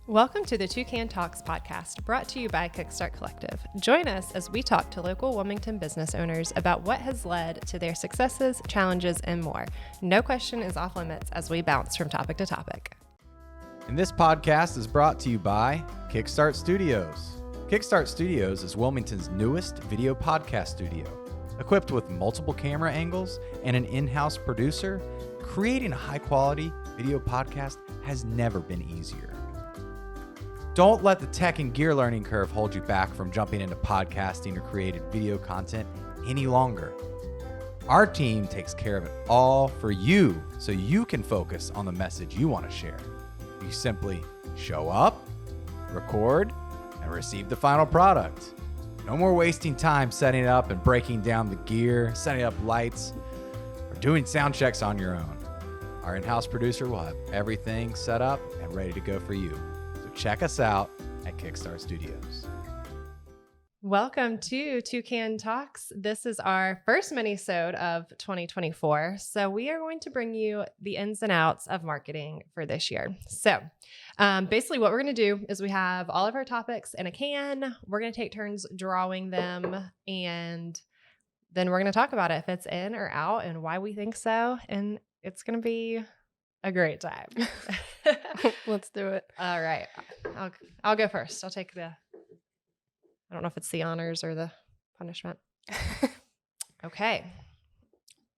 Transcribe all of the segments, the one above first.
Welcome to the Toucan Talks podcast, brought to you by Kickstart Collective. Join us as we talk to local Wilmington business owners about what has led to their successes, challenges, and more. No question is off limits as we bounce from topic to topic. And this podcast is brought to you by Kickstart Studios. Kickstart Studios is Wilmington's newest video podcast studio. Equipped with multiple camera angles and an in-house producer, creating a high-quality video podcast has never been easier. Don't let the tech and gear learning curve hold you back from jumping into podcasting or created video content any longer. Our team takes care of it all for you so you can focus on the message you want to share. You simply show up, record, and receive the final product. No more wasting time setting it up and breaking down the gear, setting up lights, or doing sound checks on your own. Our in-house producer will have everything set up and ready to go for you. Check us out at Kickstart Studios. Welcome to Toucan Talks. This is our first minisode of 2024. So we are going to bring you the ins and outs of marketing for this year. So basically what we're going to do is we have all of our topics in a can. We're going to take turns drawing them, and then we're going to talk about it, if it's in or out and why we think so. And it's going to be a great time. Let's do it. All right. I'll go first. I'll take I don't know if it's the honors or the punishment. Okay.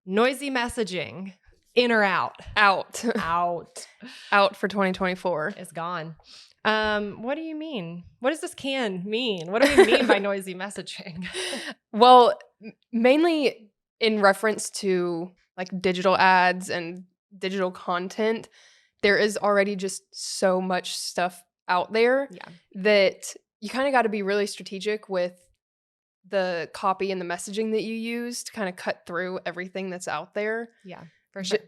Noisy messaging. In or out? Out. Out. Out for 2024. It's gone. What do you mean? What does this can mean? What do we mean by noisy messaging? Well, mainly in reference to like digital ads and digital content, there is already just so much stuff out there that you kind of got to be really strategic with the copy and the messaging that you use to kind of cut through everything that's out there. Yeah, for sure.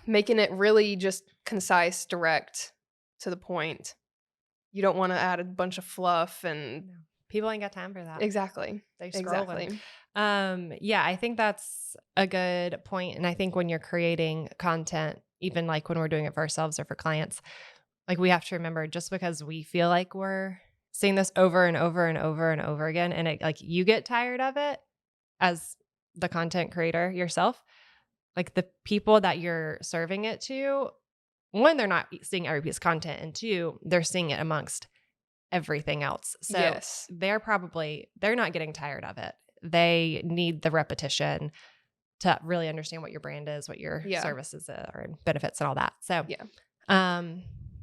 Making it really just concise, direct, to the point. You don't want to add a bunch of fluff and people ain't got time for that. Exactly. They scrolling. I think that's a good point. And I think when you're creating content, even like when we're doing it for ourselves or for clients, like we have to remember, just because we feel like we're seeing this over and over and over and over again, and it, like you get tired of it as the content creator yourself, like the people that you're serving it to, one, they're not seeing every piece of content, and two, they're seeing it amongst everything else. So they're not getting tired of it. They need the repetition to really understand what your brand is, what your services are, and benefits and all that. So,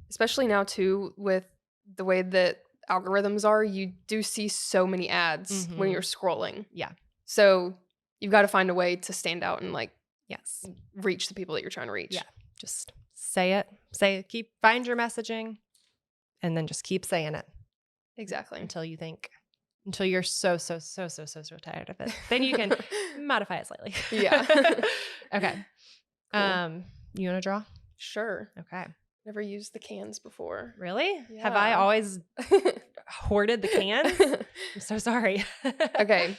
especially now too, with the way that algorithms are, you do see so many ads when you're scrolling. Yeah. So you've got to find a way to stand out and reach the people that you're trying to reach. Yeah. Just say it. Find your messaging, and then just keep saying it. Exactly. Until you're so tired of it. Then you can modify it slightly. Yeah. Okay. Cool. You want to draw? Sure. Okay. Never used the cans before. Really? Yeah. Have I always hoarded the cans? I'm so sorry. Okay.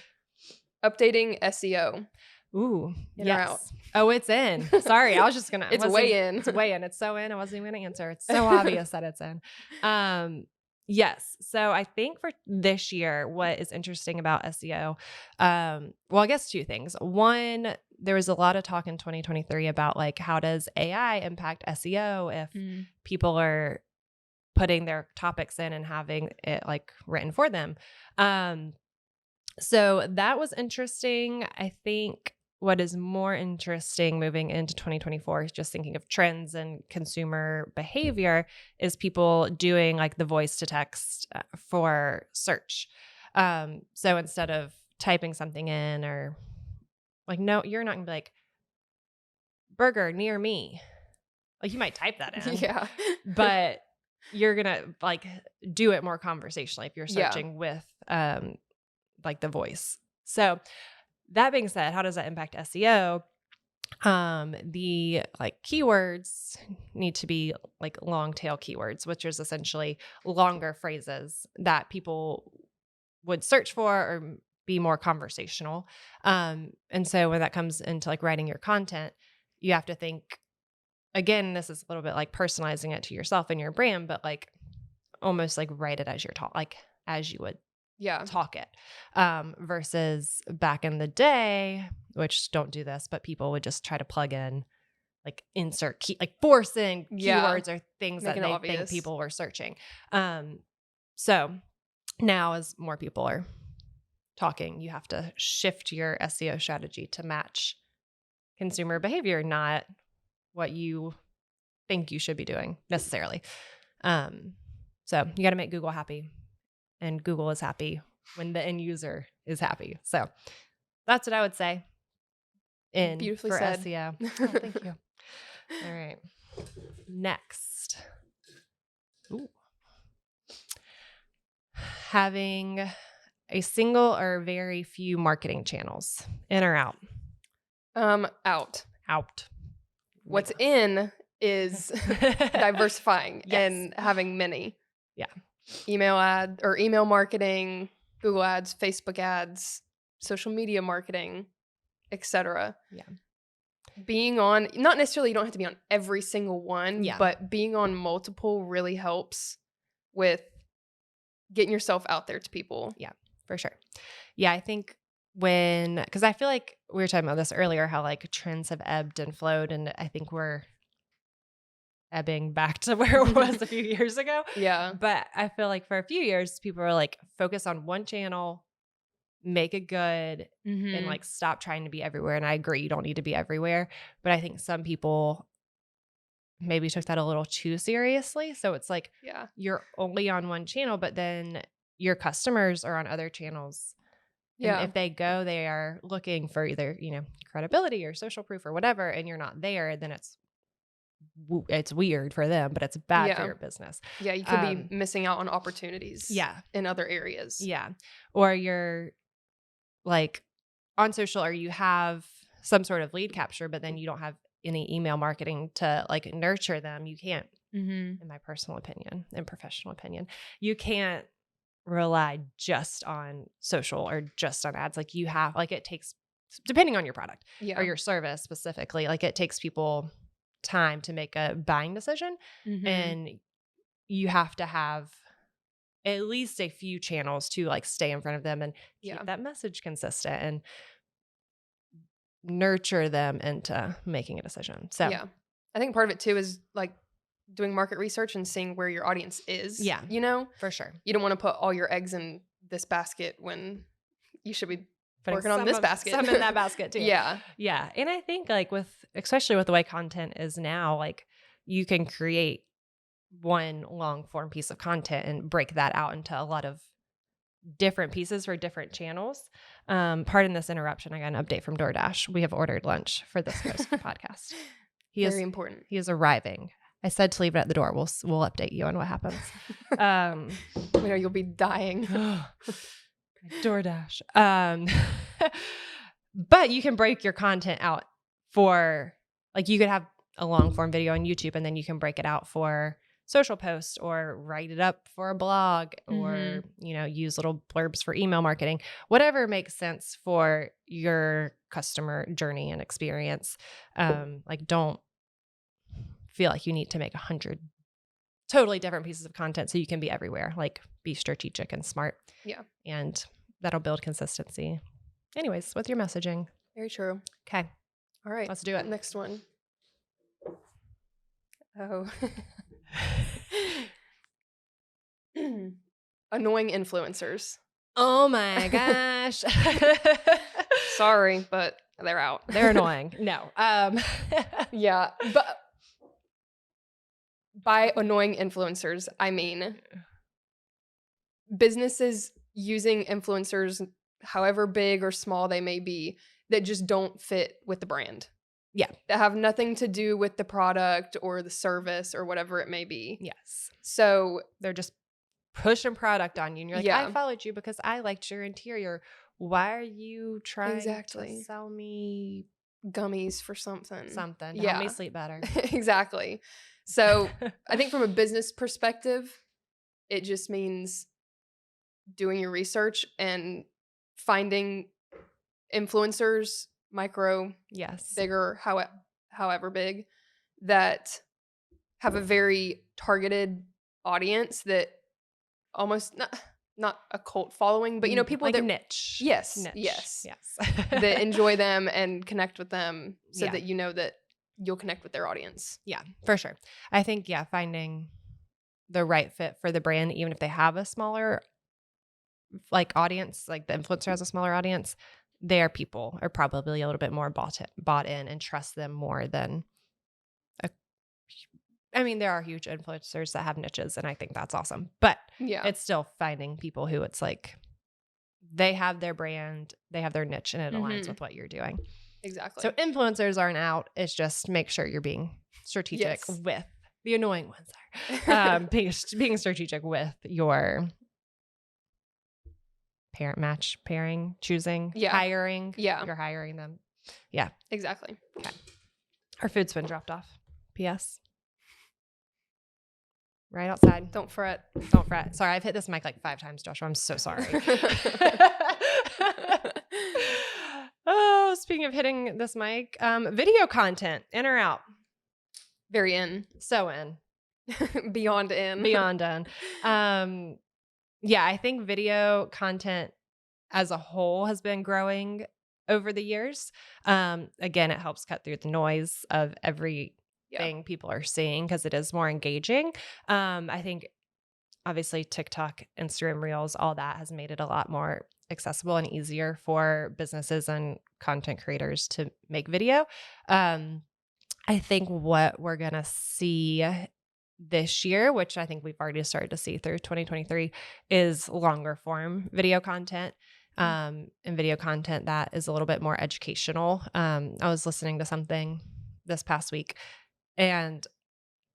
Updating SEO. Ooh. In or out? Oh, it's in. Sorry. I was just going to. It's way in. It's way in. It's so in. I wasn't even going to answer. It's so obvious that it's in. Yes. So I think for this year, what is interesting about SEO, I guess two things. One, there was a lot of talk in 2023 about like, how does AI impact SEO if people are putting their topics in and having it like written for them. So that was interesting. I think what is more interesting moving into 2024 is just thinking of trends and consumer behavior is people doing like the voice to text for search. So instead of typing something in, or like, no, you're not gonna be like burger near me. Like you might type that in, but you're gonna like do it more conversationally if you're searching with like the voice. So that being said, how does that impact SEO? The like keywords need to be like long tail keywords, which is essentially longer phrases that people would search for or be more conversational. And so when that comes into like writing your content, you have to think, again, this is a little bit like personalizing it to yourself and your brand, but like almost like write it as you're like as you would Yeah. talk it. Versus back in the day, which don't do this, but people would just try to plug in like insert key, like force in keywords or things Making it that they obvious. think people were searching. So now as more people are talking, you have to shift your SEO strategy to match consumer behavior, not what you think you should be doing necessarily. So you got to make Google happy, and Google is happy when the end user is happy. So that's what I would say Beautifully for said. SEO. Oh, thank you. All right. Next. Ooh. Having a single or very few marketing channels, in or out? Out. Out. What's in is diversifying Yes. and having many. Yeah. Email marketing, Google ads, Facebook ads, social media marketing, etc. Yeah. Being on, not necessarily you don't have to be on every single one, Yeah. but being on multiple really helps with getting yourself out there to people. Yeah, for sure. Yeah, I think because I feel like we were talking about this earlier, how like trends have ebbed and flowed, and I think we're ebbing back to where it was a few years ago. Yeah. But I feel like for a few years, people were like, focus on one channel, make it good, and like stop trying to be everywhere. And I agree, you don't need to be everywhere. But I think some people maybe took that a little too seriously. So it's like you're only on one channel, but then your customers are on other channels. Yeah. And if they go, they are looking for either, credibility or social proof or whatever, and you're not there, then it's weird for them, but it's bad for your business. Yeah, you could be missing out on opportunities in other areas. Yeah. Or you're like on social, or you have some sort of lead capture, but then you don't have any email marketing to like nurture them. You can't, in my personal opinion and professional opinion, you can't rely just on social or just on ads. Like you have, like it takes, depending on your product or your service specifically, like it takes people time to make a buying decision, and you have to have at least a few channels to like stay in front of them and keep that message consistent and nurture them into making a decision. So I think part of it too is like doing market research and seeing where your audience is. Yeah, for sure. You don't want to put all your eggs in this basket when you should be working on this basket. Some in that basket too. Yeah. And I think like especially with the way content is now, like you can create one long form piece of content and break that out into a lot of different pieces for different channels. Pardon this interruption. I got an update from DoorDash. We have ordered lunch for this podcast. Very important. He is arriving. I said to leave it at the door. We'll update you on what happens. We know you'll be dying. DoorDash. But you can break your content out for, like, you could have a long form video on YouTube, and then you can break it out for social posts or write it up for a blog or, use little blurbs for email marketing, whatever makes sense for your customer journey and experience. Like, don't feel like you need to make 100 totally different pieces of content so you can be everywhere. Like, be strategic and smart. Yeah. And that'll build consistency. Anyways, with your messaging. Very true. Okay. All right. Let's do it. Next one. Oh. Annoying influencers. Oh my gosh. Sorry, but they're out. They're annoying. No. Yeah, but by annoying influencers, I mean businesses using influencers, however big or small they may be, that just don't fit with the brand. Yeah. That have nothing to do with the product or the service or whatever it may be. Yes. So they're just pushing product on you. And you're like, Yeah. I followed you because I liked your interior. Why are you trying Exactly. to sell me gummies for something? something to Yeah. help me sleep better? Exactly. So I think from a business perspective, it just means doing your research and finding influencers, micro, Yes. bigger, however big, that have a very targeted audience that almost not a cult following, but people like that niche. Yes, Niche. yes. Yes. that enjoy them and connect with them so Yeah. that that you'll connect with their audience. Yeah, for sure. I think, finding the right fit for the brand, even if they have a smaller like audience, like the influencer has a smaller audience, their people are probably a little bit more bought in and trust them more than there are huge influencers that have niches, and I think that's awesome. But Yeah. it's still finding people who it's like they have their brand, they have their niche, and it aligns with what you're doing. Exactly. So influencers aren't out. It's just make sure you're being strategic with the annoying ones. Are being strategic with your pairing, choosing, hiring. Yeah. You're hiring them. Yeah. Exactly. Okay. Our food's been dropped off. P.S. Right outside. Don't fret. Don't fret. Sorry, I've hit this mic like 5 times, Joshua. I'm so sorry. Oh, speaking of hitting this mic, video content, in or out? Very in. So in. Beyond in. Beyond in. I think video content as a whole has been growing over the years. Again, it helps cut through the noise of everything people are seeing because it is more engaging. I think obviously TikTok, Instagram Reels, all that has made it a lot more accessible and easier for businesses and content creators to make video. I think what we're going to see this year, which I think we've already started to see through 2023, is longer form video content. And video content that is a little bit more educational. I was listening to something this past week, and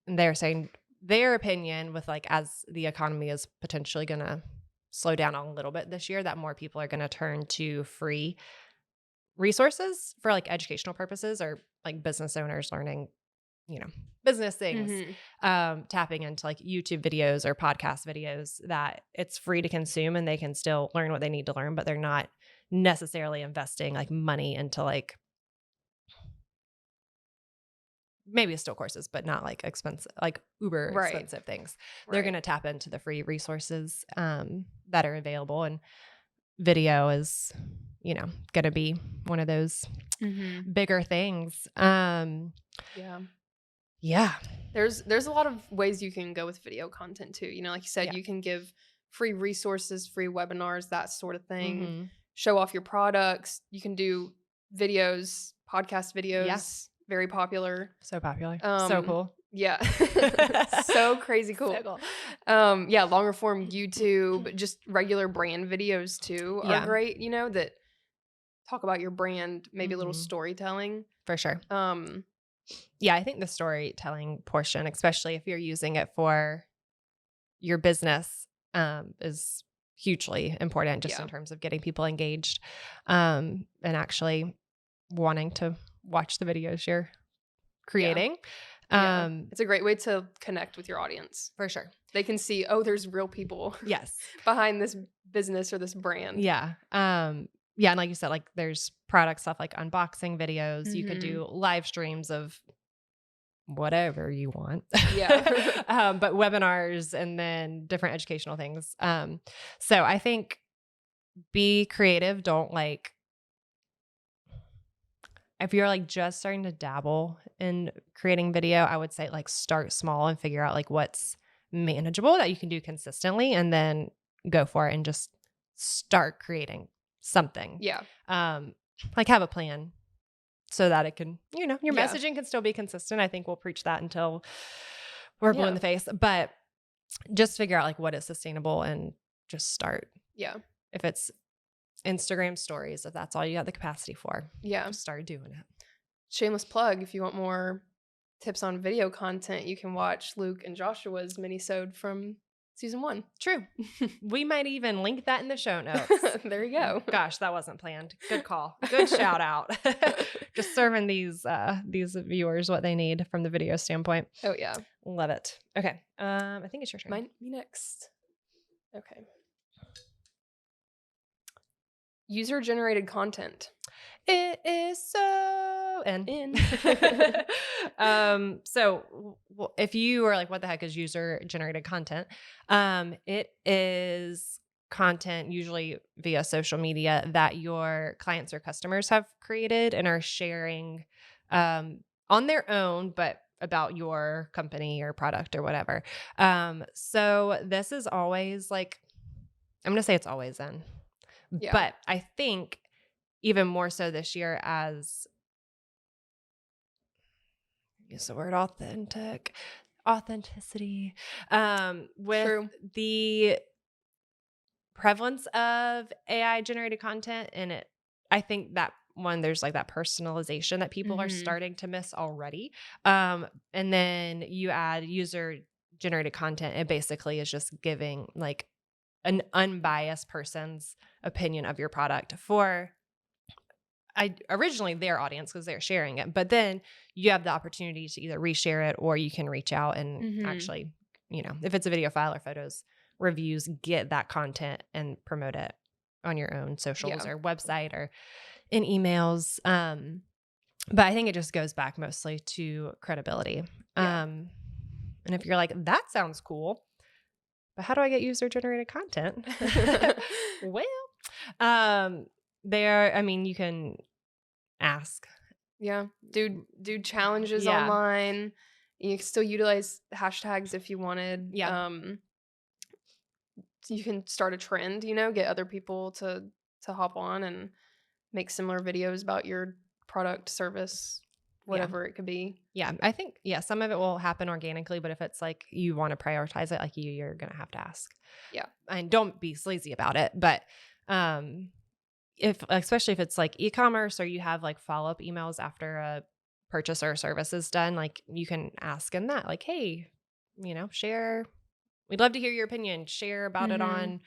they're saying their opinion with like, as the economy is potentially going to slow down a little bit this year, that more people are going to turn to free resources for like educational purposes, or like business owners learning, business things, tapping into like YouTube videos or podcast videos that it's free to consume and they can still learn what they need to learn, but they're not necessarily investing like money into like, maybe it's still courses, but not like expensive, like uber expensive things. They're going to tap into the free resources that are available, and video is, going to be one of those bigger things. Yeah. There's a lot of ways you can go with video content too. Like you said, you can give free resources, free webinars, that sort of thing. Show off your products. You can do videos, podcast videos. Yeah. Very popular. So popular. So cool. Yeah. So crazy cool. So cool. Longer form YouTube, just regular brand videos too are great, that talk about your brand, maybe a little storytelling. For sure. I think the storytelling portion, especially if you're using it for your business, is hugely important just in terms of getting people engaged and actually wanting to watch the videos you're creating. It's a great way to connect with your audience. For sure. They can see, there's real people behind this business or this brand. Yeah. And like you said, like there's product stuff like unboxing videos. You could do live streams of whatever you want. But webinars and then different educational things. So I think be creative. Don't like, if you're like just starting to dabble in creating video, I would say like start small and figure out like what's manageable that you can do consistently, and then go for it and just start creating something. Yeah. Like have a plan so that it can, your messaging can still be consistent. I think we'll preach that until we're blue in the face, but just figure out like what is sustainable and just start. Yeah. If it's Instagram stories, if that's all you got the capacity for, just start doing it. Shameless plug, if you want more tips on video content, you can watch Luke and Joshua's Minisode from season 1. True. We might even link that in the show notes. There you go. Gosh, that wasn't planned. Good call. Good shout out. Just serving these viewers what they need from the video standpoint. Oh yeah. Love it. Okay. I think it's your turn. Me next. Okay. User-generated content. It is so in. If you are like, what the heck is user generated content? It is content usually via social media that your clients or customers have created and are sharing on their own, but about your company or product or whatever. So this is always like, I'm going to say it's always in, Yeah. but I think even more so this year as use the word authenticity, with True. the prevalence of AI generated content in it. I think that one, there's like that personalization that people are starting to miss already. And then you add user generated content. It basically is just giving like an unbiased person's opinion of your product for originally their audience because they're sharing it, but then you have the opportunity to either reshare it or you can reach out and actually, if it's a video file or photos, reviews, get that content and promote it on your own socials or website or in emails. But I think it just goes back mostly to credibility. And if you're like, that sounds cool, but how do I get user generated content? Well, you can ask. Yeah. Do challenges online. You can still utilize hashtags if you wanted. Yeah. You can start a trend, get other people to hop on and make similar videos about your product, service, whatever it could be. Yeah. I think, some of it will happen organically, but if it's like you want to prioritize it, like you're going to have to ask. Yeah. And don't be sleazy about it. But, especially if it's like e-commerce or you have like follow-up emails after a purchase or service is done, like you can ask in that, like, hey, share. We'd love to hear your opinion. Share about it on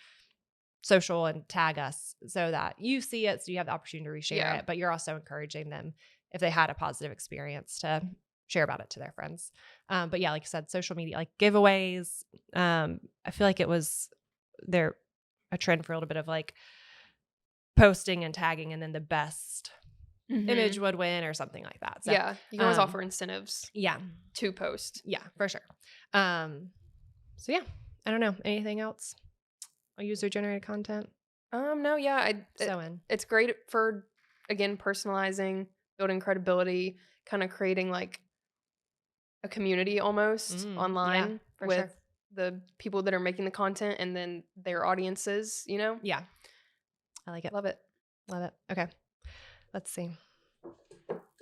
social and tag us so that you see it, so you have the opportunity to reshare it. But you're also encouraging them, if they had a positive experience, to share about it to their friends. But yeah, like I said, social media, like giveaways. I feel like it was a trend for a little bit of like posting and tagging, and then the best image would win or something like that. So, you can always offer incentives. To post. Yeah, for sure. So yeah, I don't know. Anything else? User generated content? No, it's great for, again, personalizing, building credibility, kind of creating like a community almost online with the people that are making the content and then their audiences, Yeah. I like it. Love it. Okay. Let's see.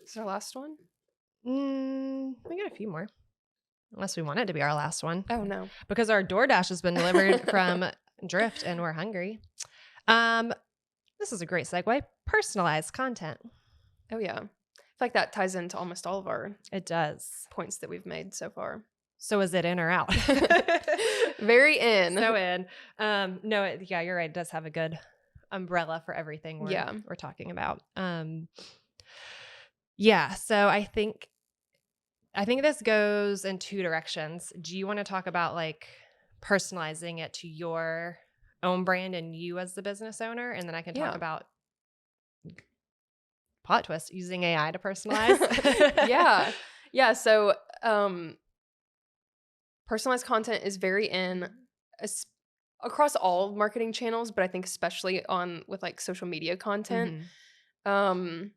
Is our last one? We got a few more. Unless we want it to be our last one. Oh, no. Because our DoorDash has been delivered from Drift and we're hungry. This is a great segue. Personalized content. Oh, yeah. I feel like that ties into almost all of our points that we've made so far. So is it in or out? Very in. So in. No, you're right. It does have a good umbrella for everything we're talking about. So I think this goes in two directions. Do you want to talk about like personalizing it to your own brand and you as the business owner? And then I can talk about plot twist, using AI to personalize. Yeah. So personalized content is very in across all marketing channels, but I think especially with like social media content. TikToks,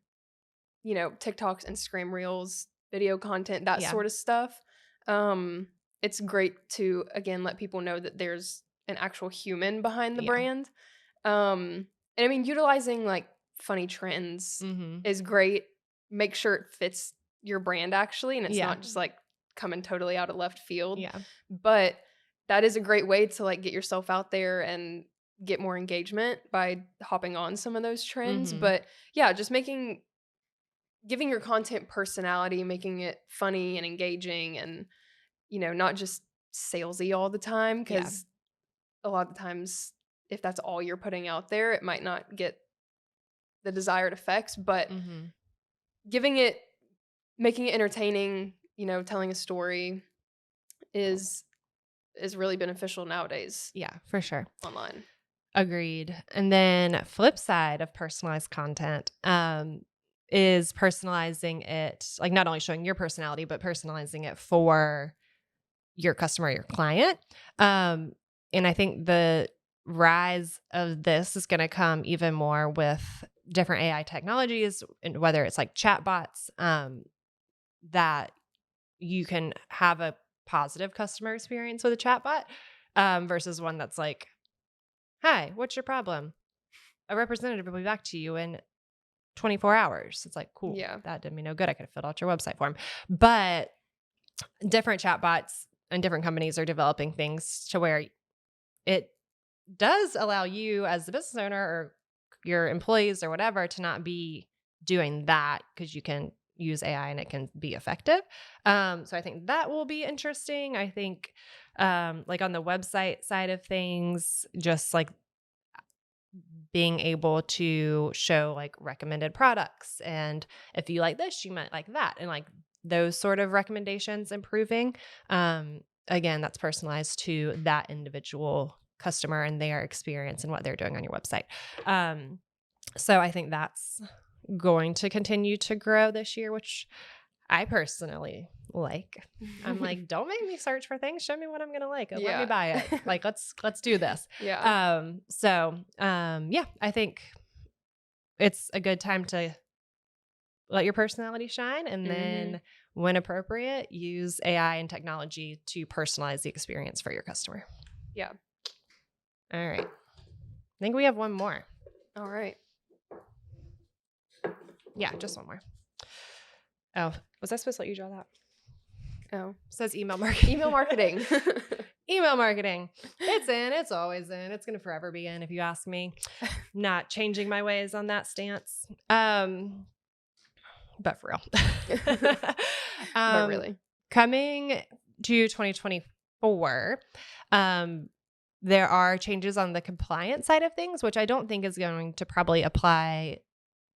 Instagram Reels, video content, that sort of stuff. It's great to, again, let people know that there's an actual human behind the brand. And I mean, utilizing like funny trends is great. Make sure it fits your brand actually, and it's not just like coming totally out of left field. But that is a great way to like get yourself out there and get more engagement by hopping on some of those trends. But just giving your content personality, making it funny and engaging and, not just salesy all the time. Because a lot of times if that's all you're putting out there, it might not get the desired effects, but making it entertaining, telling a story is really beneficial nowadays. Yeah, for sure. Online. Agreed. And then flip side of personalized content is personalizing it, like not only showing your personality, but personalizing it for your customer, your client. And I think the rise of this is going to come even more with different AI technologies, and whether it's like chatbots, that you can have a positive customer experience with a chatbot, versus one that's like, hi, what's your problem? A representative will be back to you in 24 hours. It's like, cool. Yeah. That did me no good. I could have filled out your website form. But different chatbots and different companies are developing things to where it does allow you as the business owner or your employees or whatever to not be doing that, because you can use AI and it can be effective. So I think that will be interesting. I think like on the website side of things, just like being able to show like recommended products, and if you like this, you might like that, and like those sort of recommendations improving. Again, that's personalized to that individual customer and their experience and what they're doing on your website. So I think that's going to continue to grow this year, which I personally like. I'm like, don't make me search for things. Show me what I'm going to like. And let me buy it. Like, let's do this. Yeah. Yeah, I think it's a good time to let your personality shine, and then when appropriate, use AI and technology to personalize the experience for your customer. Yeah. All right. I think we have one more. All right. Yeah, just one more. Oh, was I supposed to let you draw that? Oh, it says email marketing. email marketing. Email marketing. It's in. It's always in. It's going to forever be in, if you ask me. Not changing my ways on that stance. But for real. But really. Coming to 2024, there are changes on the compliance side of things, which I don't think is going to probably apply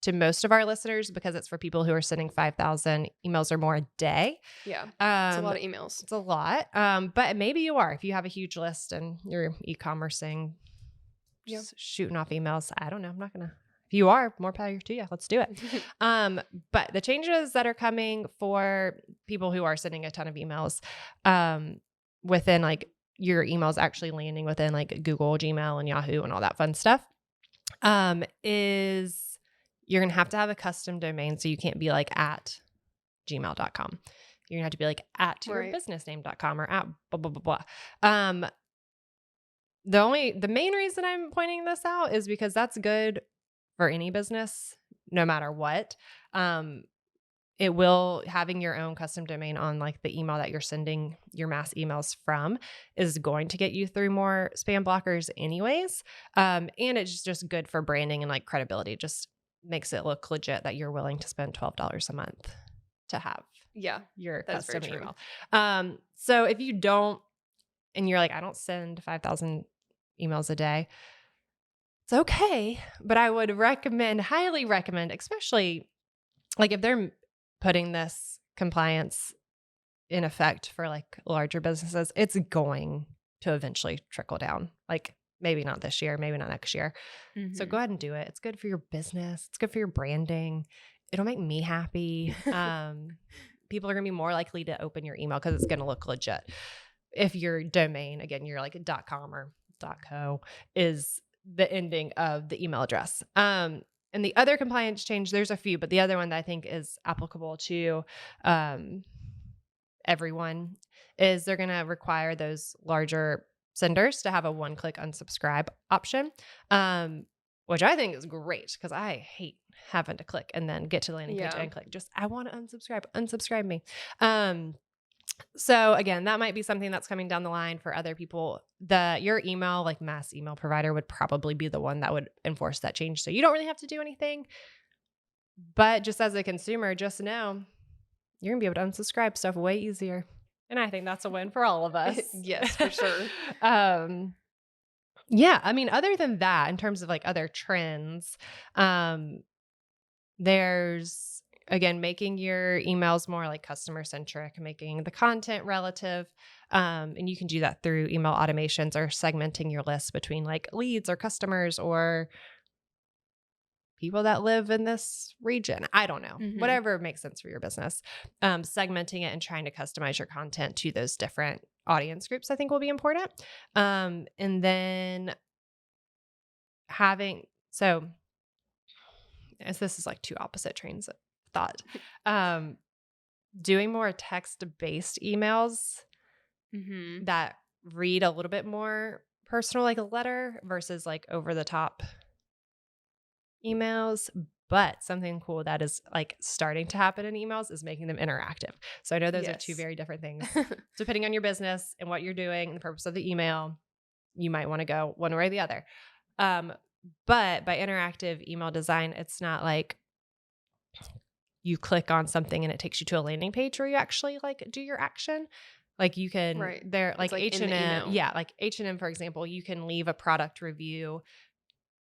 to most of our listeners, because it's for people who are sending 5,000 emails or more a day. Yeah. It's a lot of emails. It's a lot. But maybe you are, if you have a huge list and you're e-commercing, just shooting off emails. I don't know. I'm not going to. If you are, more power to you. Let's do it. But the changes that are coming for people who are sending a ton of emails, within like your emails actually landing within like Google, Gmail, and Yahoo and all that fun stuff, is you're going to have a custom domain. So you can't be like at gmail.com. You're going to have to be like at yourbusinessname.com or at blah, blah, blah, blah. The main reason I'm pointing this out is because that's good for any business, no matter what. It will, having your own custom domain on like the email that you're sending your mass emails from is going to get you through more spam blockers anyways. And it's just good for branding and like credibility. It just makes it look legit that you're willing to spend $12 a month to have your custom email. So if you don't, and you're like, I don't send 5,000 emails a day, it's okay. But I would highly recommend, especially like if they're putting this compliance in effect for like larger businesses, it's going to eventually trickle down. Like maybe not this year, maybe not next year. So go ahead and do it. It's good for your business. It's good for your branding. It'll make me happy. People are going to be more likely to open your email because it's going to look legit. If your domain, again, you're like .com or .co is the ending of the email address. And the other compliance change, there's a few, but the other one that I think is applicable to everyone is they're going to require those larger senders to have a one-click unsubscribe option, which I think is great because I hate having to click and then get to the landing page and click. Just, I want to unsubscribe me. So again, that might be something that's coming down the line for other people. Your email, like mass email provider, would probably be the one that would enforce that change. So you don't really have to do anything, but just as a consumer, just know you're gonna be able to unsubscribe stuff way easier. And I think that's a win for all of us. Yes, for sure. Yeah. I mean, other than that, in terms of like other trends, there's again, making your emails more like customer centric, making the content relative. And you can do that through email automations or segmenting your list between like leads or customers or people that live in this region. I don't know, whatever makes sense for your business. Segmenting it and trying to customize your content to those different audience groups, I think will be important. And then as this is like two opposite trains of thought, doing more text-based emails that read a little bit more personal, like a letter, versus like over-the-top emails. But something cool that is like starting to happen in emails is making them interactive. So I know those are two very different things. Depending on your business and what you're doing and the purpose of the email, you might want to go one way or the other. But by interactive email design, it's not like you click on something and it takes you to a landing page where you actually like do your action. Like you can, they're like H&M. Yeah. Like H&M, for example, you can leave a product review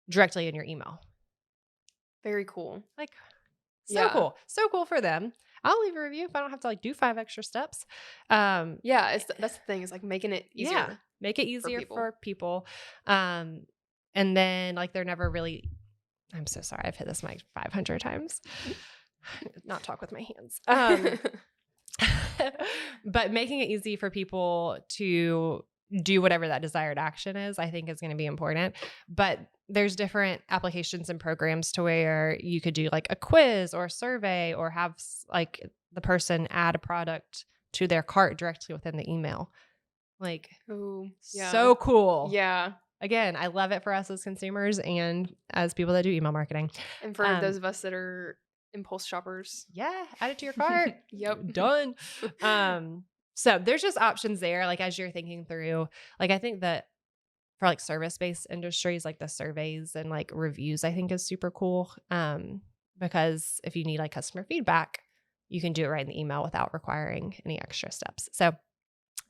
directly in your email. Very cool. Like cool. So cool for them. I'll leave a review if I don't have to like do 5 extra steps. That's the thing, is like making it easier. Yeah. Make it easier for people. And then like they're never really, I'm so sorry. I've hit this mic 500 times. Not talk with my hands. But making it easy for people to do whatever that desired action is, I think is going to be important. But there's different applications and programs to where you could do like a quiz or a survey or have like the person add a product to their cart directly within the email. Like, so cool. Yeah. Again, I love it for us as consumers and as people that do email marketing. And for those of us that are impulse shoppers. Yeah. Add it to your cart. Yep. Done. So there's just options there. Like as you're thinking through, like I think that for like service-based industries, like the surveys and like reviews, I think is super cool. Because if you need like customer feedback, you can do it right in the email without requiring any extra steps. So,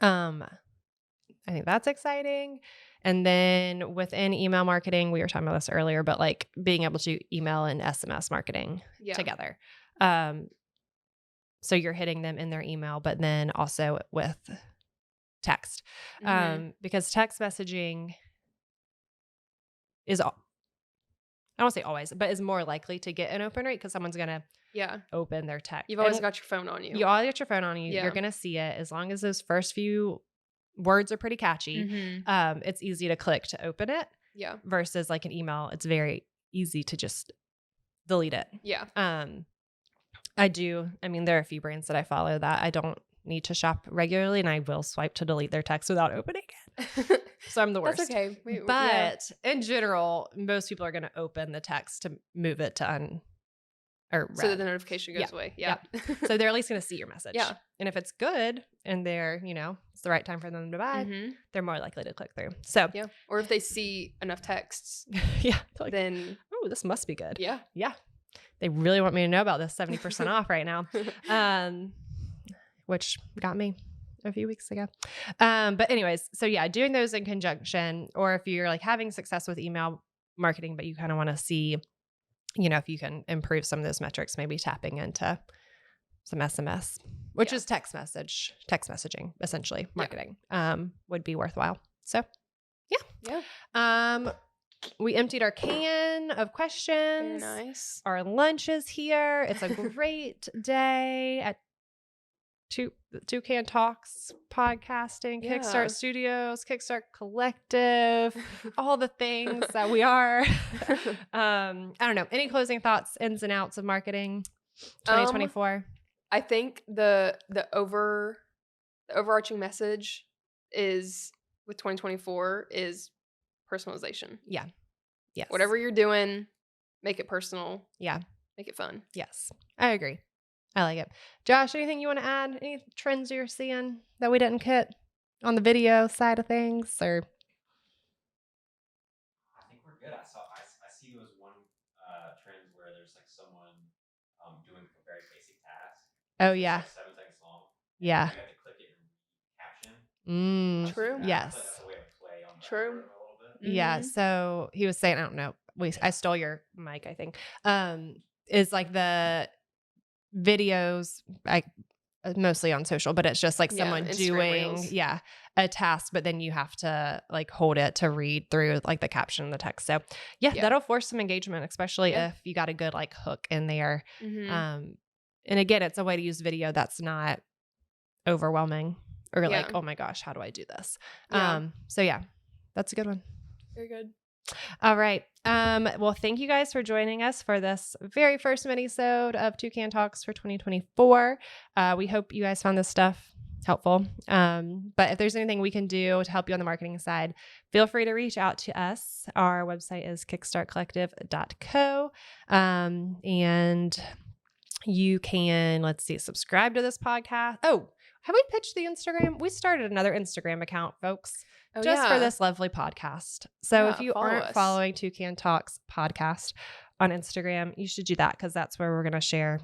I think that's exciting. And then within email marketing, we were talking about this earlier, but like being able to email and SMS marketing together. So you're hitting them in their email, but then also with text. Because text messaging is, I don't want to say always, but is more likely to get an open rate because someone's going to open their text. You've always got your phone on you. You always got your phone on you. You're going to see it as long as those first few words are pretty catchy. It's easy to click to open it. Yeah. Versus like an email, it's very easy to just delete it. Yeah. I mean, there are a few brands that I follow that I don't need to shop regularly, and I will swipe to delete their text without opening it. So I'm the worst. That's okay. But in general, most people are going to open the text to move it to so that the notification goes away. Yeah. So they're at least going to see your message. Yeah. And if it's good and they're, it's the right time for them to buy, they're more likely to click through. So yeah. Or if they see enough texts, like, then this must be good. Yeah. Yeah. They really want me to know about this 70% off right now. Which got me a few weeks ago. But anyways, so yeah, doing those in conjunction, or if you're like having success with email marketing, but you kind of want to see, if you can improve some of those metrics, maybe tapping into some SMS, which is text messaging, essentially marketing, would be worthwhile. So yeah. We emptied our can of questions. Very nice. Our lunch is here. It's a great day at Toucan Talks, podcasting, Kickstart Studios, Kickstart Collective, all the things that we are. I don't know. Any closing thoughts, ins and outs of marketing 2024? I think the overarching message is with 2024 is personalization. Yeah. Yes. Whatever you're doing, make it personal. Yeah. Make it fun. Yes. I agree. I like it. Josh, anything you want to add? Any trends you're seeing that we didn't hit on the video side of things, or? I think we're good. I see those one trends where there's like someone doing a very basic task. Oh yeah. It's like 7 seconds long. Yeah. You have to click it and caption. True. Yes. That's a way to play on True. a little bit. Yeah. So he was saying, I don't know. I stole your mic, I think. Is like videos, mostly on social, but it's just like someone Instagram doing, Reels. a task, but then you have to like hold it to read through like the caption and the text. So yeah. That'll force some engagement, especially if you got a good like hook in there. And again, it's a way to use video that's not overwhelming or like, oh my gosh, how do I do this? So yeah, that's a good one. Very good. All right. Well, thank you guys for joining us for this very first minisode of Toucan Talks for 2024. We hope you guys found this stuff helpful. But if there's anything we can do to help you on the marketing side, feel free to reach out to us. Our website is kickstartcollective.co. And you can, subscribe to this podcast. Oh, have we pitched the Instagram? We started another Instagram account, folks. Just for this lovely podcast. So if you aren't following Toucan Talks podcast on Instagram, you should do that because that's where we're going to share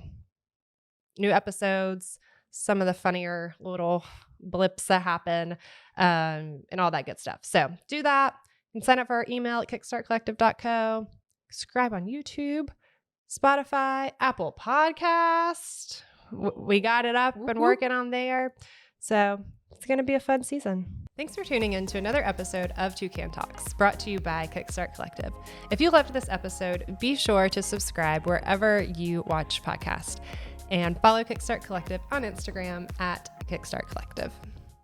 new episodes, some of the funnier little blips that happen, and all that good stuff. So do that. You can sign up for our email at kickstartcollective.co. Subscribe on YouTube, Spotify, Apple Podcast. We got it up and working on there. So it's going to be a fun season. Thanks for tuning in to another episode of Toucan Talks, brought to you by Kickstart Collective. If you loved this episode, be sure to subscribe wherever you watch podcasts and follow Kickstart Collective on Instagram at Kickstart Collective.